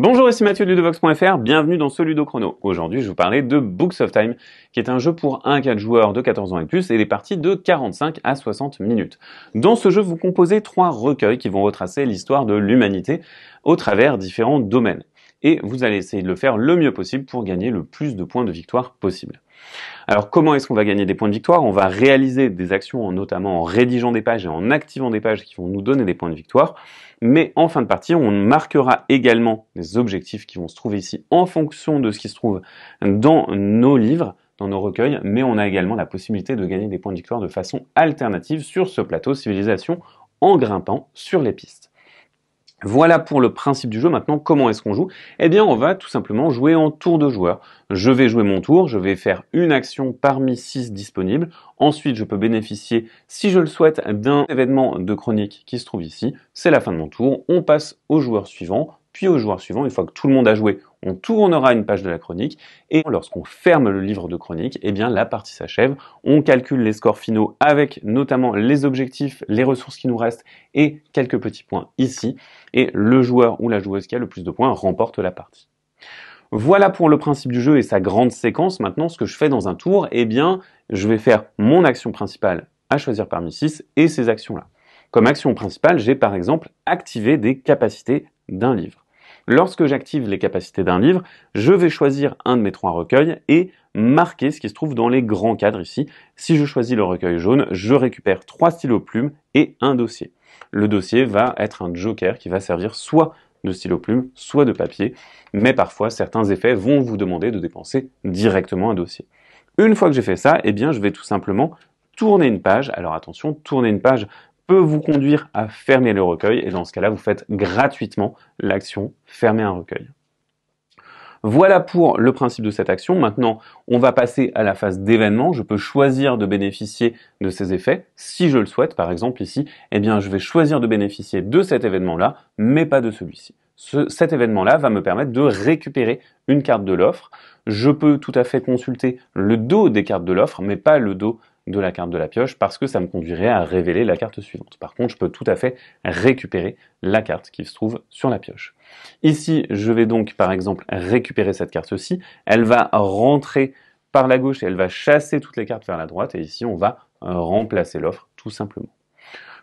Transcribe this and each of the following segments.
Bonjour, ici Mathieu de Ludovox.fr, bienvenue dans ce Ludo Chrono. Aujourd'hui, je vais vous parler de Books of Time, qui est un jeu pour 1-4 joueurs de 14 ans et plus et des parties de 45 à 60 minutes. Dans ce jeu, vous composez 3 recueils qui vont retracer l'histoire de l'humanité au travers différents domaines. Et vous allez essayer de le faire le mieux possible pour gagner le plus de points de victoire possible. Alors comment est-ce qu'on va gagner des points de victoire? On va réaliser des actions notamment en rédigeant des pages et en activant des pages qui vont nous donner des points de victoire. Mais en fin de partie, on marquera également des objectifs qui vont se trouver ici en fonction de ce qui se trouve dans nos livres, dans nos recueils, mais on a également la possibilité de gagner des points de victoire de façon alternative sur ce plateau civilisation en grimpant sur les pistes. Voilà pour le principe du jeu. Maintenant, comment est-ce qu'on joue? Eh bien, on va tout simplement jouer en tour de joueur. Je vais jouer mon tour, je vais faire une action parmi 6 disponibles. Ensuite, je peux bénéficier, si je le souhaite, d'un événement de chronique qui se trouve ici. C'est la fin de mon tour. On passe au joueur suivant, puis au joueur suivant. Une fois que tout le monde a joué, on tournera une page de la chronique. Et lorsqu'on ferme le livre de chronique, eh bien, la partie s'achève. On calcule les scores finaux avec notamment les objectifs, les ressources qui nous restent et quelques petits points ici. Et le joueur ou la joueuse qui a le plus de points remporte la partie. Voilà pour le principe du jeu et sa grande séquence. Maintenant, ce que je fais dans un tour, eh bien, je vais faire mon action principale à choisir parmi 6 et ces actions-là. Comme action principale, j'ai par exemple activé des capacités d'un livre. Lorsque j'active les capacités d'un livre, je vais choisir un de mes 3 recueils et marquer ce qui se trouve dans les grands cadres ici. Si je choisis le recueil jaune, je récupère 3 stylos plumes et un dossier. Le dossier va être un joker qui va servir soit de stylo plume, soit de papier, mais parfois certains effets vont vous demander de dépenser directement un dossier. Une fois que j'ai fait ça, eh bien je vais tout simplement tourner une page. Alors attention, tourner une page peut vous conduire à fermer le recueil, et dans ce cas-là, vous faites gratuitement l'action fermer un recueil. Voilà pour le principe de cette action. Maintenant, on va passer à la phase d'événement. Je peux choisir de bénéficier de ces effets. Si je le souhaite, par exemple ici, eh bien, je vais choisir de bénéficier de cet événement-là, mais pas de celui-ci. Cet événement-là va me permettre de récupérer une carte de l'offre. Je peux tout à fait consulter le dos des cartes de l'offre, mais pas le dos de la carte de la pioche parce que ça me conduirait à révéler la carte suivante. Par contre, je peux tout à fait récupérer la carte qui se trouve sur la pioche. Ici, je vais donc par exemple récupérer cette carte-ci. Elle va rentrer par la gauche et elle va chasser toutes les cartes vers la droite. Et ici, on va remplacer l'offre tout simplement.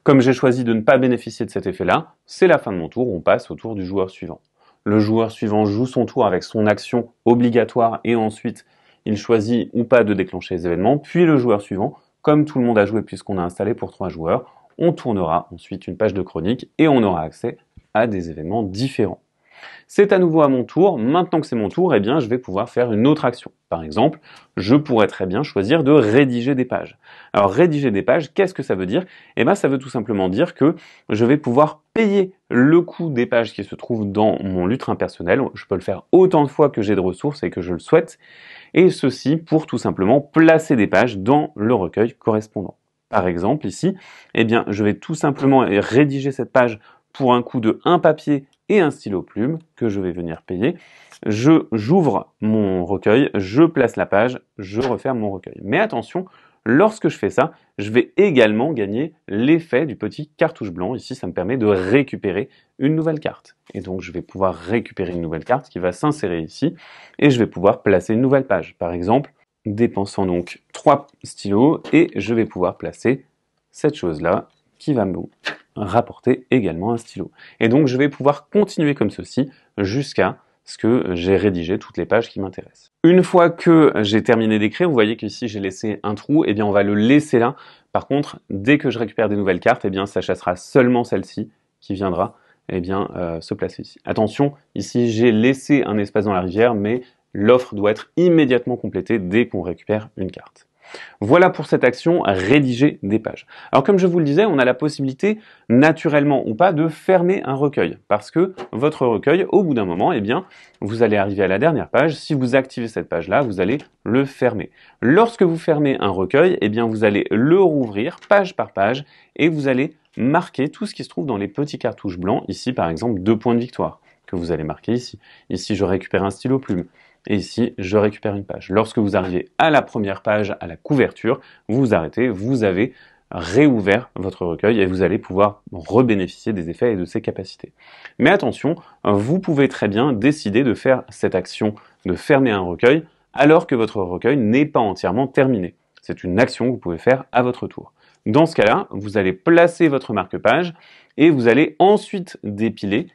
Comme j'ai choisi de ne pas bénéficier de cet effet-là, c'est la fin de mon tour. On passe au tour du joueur suivant. Le joueur suivant joue son tour avec son action obligatoire et ensuite il choisit ou pas de déclencher les événements, puis le joueur suivant, comme tout le monde a joué puisqu'on a installé pour 3 joueurs, on tournera ensuite une page de chronique et on aura accès à des événements différents. C'est à nouveau à mon tour. Maintenant que c'est mon tour, eh bien, je vais pouvoir faire une autre action. Par exemple, je pourrais très bien choisir de rédiger des pages. Alors, rédiger des pages, qu'est-ce que ça veut dire? Eh bien, ça veut tout simplement dire que je vais pouvoir payer le coût des pages qui se trouvent dans mon lutrin personnel. Je peux le faire autant de fois que j'ai de ressources et que je le souhaite. Et ceci pour tout simplement placer des pages dans le recueil correspondant. Par exemple, ici, eh bien, je vais tout simplement rédiger cette page pour un coût de 1 papier et un stylo plume que je vais venir payer. J'ouvre mon recueil, je place la page, je referme mon recueil. Mais attention, lorsque je fais ça, je vais également gagner l'effet du petit cartouche blanc. Ici, ça me permet de récupérer une nouvelle carte. Et donc, je vais pouvoir récupérer une nouvelle carte qui va s'insérer ici et je vais pouvoir placer une nouvelle page. Par exemple, dépensant donc 3 stylos et je vais pouvoir placer cette chose-là qui va me rapporter également un stylo. Et donc, je vais pouvoir continuer comme ceci jusqu'à ce que j'ai rédigé toutes les pages qui m'intéressent. Une fois que j'ai terminé d'écrire, vous voyez qu'ici j'ai laissé un trou, et bien on va le laisser là. Par contre, dès que je récupère des nouvelles cartes, eh bien ça chassera seulement celle-ci qui viendra se placer ici. Attention, ici j'ai laissé un espace dans la rivière, mais l'offre doit être immédiatement complétée dès qu'on récupère une carte. Voilà pour cette action, rédiger des pages. Alors comme je vous le disais, on a la possibilité, naturellement ou pas, de fermer un recueil. Parce que votre recueil, au bout d'un moment, eh bien, vous allez arriver à la dernière page. Si vous activez cette page-là, vous allez le fermer. Lorsque vous fermez un recueil, eh bien, vous allez le rouvrir page par page et vous allez marquer tout ce qui se trouve dans les petits cartouches blancs. Ici, par exemple, 2 points de victoire que vous allez marquer ici. Ici, je récupère un stylo plume. Et ici, je récupère une page. Lorsque vous arrivez à la première page, à la couverture, vous vous arrêtez, vous avez réouvert votre recueil et vous allez pouvoir rebénéficier des effets et de ses capacités. Mais attention, vous pouvez très bien décider de faire cette action de fermer un recueil alors que votre recueil n'est pas entièrement terminé. C'est une action que vous pouvez faire à votre tour. Dans ce cas-là, vous allez placer votre marque-page et vous allez ensuite dépiler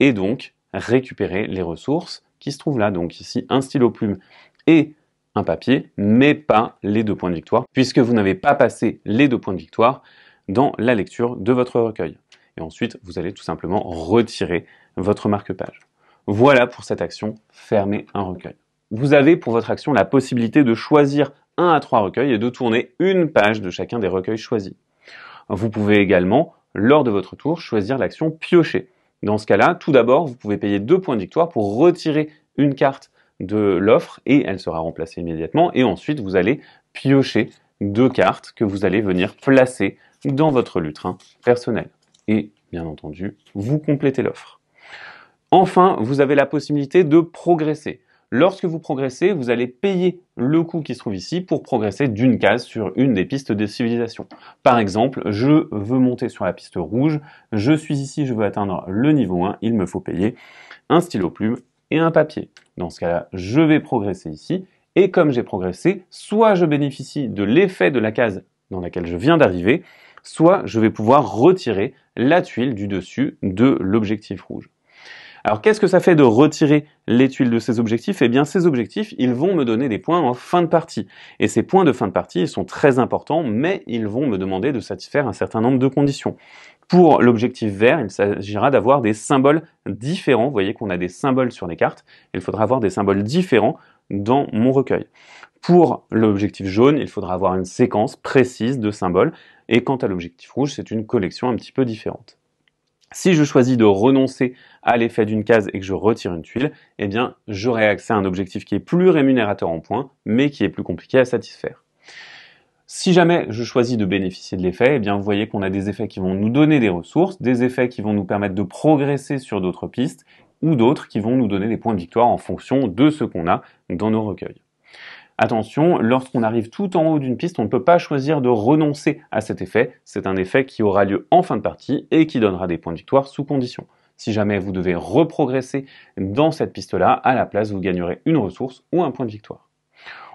et donc récupérer les ressources qui se trouvent là. Donc ici, un stylo plume et un papier, mais pas les 2 points de victoire, puisque vous n'avez pas passé les 2 points de victoire dans la lecture de votre recueil. Et ensuite, vous allez tout simplement retirer votre marque-page. Voilà pour cette action, fermer un recueil. Vous avez pour votre action la possibilité de choisir 1 à 3 recueils et de tourner une page de chacun des recueils choisis. Vous pouvez également, lors de votre tour, choisir l'action piocher. Dans ce cas-là, tout d'abord, vous pouvez payer 2 points de victoire pour retirer une carte de l'offre et elle sera remplacée immédiatement. Et ensuite, vous allez piocher 2 cartes que vous allez venir placer dans votre lutrin personnel. Et bien entendu, vous complétez l'offre. Enfin, vous avez la possibilité de progresser. Lorsque vous progressez, vous allez payer le coût qui se trouve ici pour progresser d'une case sur une des pistes de civilisation. Par exemple, je veux monter sur la piste rouge, je suis ici, je veux atteindre le niveau 1, il me faut payer un stylo plume et un papier. Dans ce cas-là, je vais progresser ici, et comme j'ai progressé, soit je bénéficie de l'effet de la case dans laquelle je viens d'arriver, soit je vais pouvoir retirer la tuile du dessus de l'objectif rouge. Alors qu'est-ce que ça fait de retirer les tuiles de ces objectifs? Eh bien ces objectifs, ils vont me donner des points en fin de partie. Et ces points de fin de partie, ils sont très importants, mais ils vont me demander de satisfaire un certain nombre de conditions. Pour l'objectif vert, il s'agira d'avoir des symboles différents. Vous voyez qu'on a des symboles sur les cartes. Il faudra avoir des symboles différents dans mon recueil. Pour l'objectif jaune, il faudra avoir une séquence précise de symboles. Et quant à l'objectif rouge, c'est une collection un petit peu différente. Si je choisis de renoncer à l'effet d'une case et que je retire une tuile, eh bien, j'aurai accès à un objectif qui est plus rémunérateur en points, mais qui est plus compliqué à satisfaire. Si jamais je choisis de bénéficier de l'effet, eh bien, vous voyez qu'on a des effets qui vont nous donner des ressources, des effets qui vont nous permettre de progresser sur d'autres pistes, ou d'autres qui vont nous donner des points de victoire en fonction de ce qu'on a dans nos recueils. Attention, lorsqu'on arrive tout en haut d'une piste, on ne peut pas choisir de renoncer à cet effet. C'est un effet qui aura lieu en fin de partie et qui donnera des points de victoire sous condition. Si jamais vous devez reprogresser dans cette piste-là, à la place, vous gagnerez une ressource ou un point de victoire.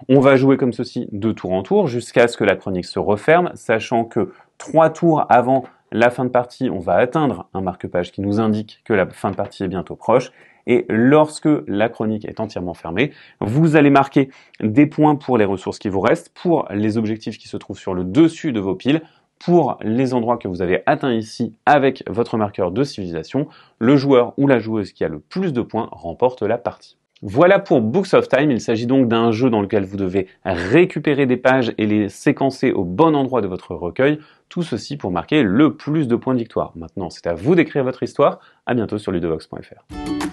On va jouer comme ceci de tour en tour jusqu'à ce que la chronique se referme, sachant que 3 tours avant la fin de partie, on va atteindre un marque-page qui nous indique que la fin de partie est bientôt proche. Et lorsque la chronique est entièrement fermée, vous allez marquer des points pour les ressources qui vous restent, pour les objectifs qui se trouvent sur le dessus de vos piles, pour les endroits que vous avez atteints ici avec votre marqueur de civilisation. Le joueur ou la joueuse qui a le plus de points remporte la partie. Voilà pour Books of Time. Il s'agit donc d'un jeu dans lequel vous devez récupérer des pages et les séquencer au bon endroit de votre recueil. Tout ceci pour marquer le plus de points de victoire. Maintenant, c'est à vous d'écrire votre histoire. À bientôt sur ludovox.fr.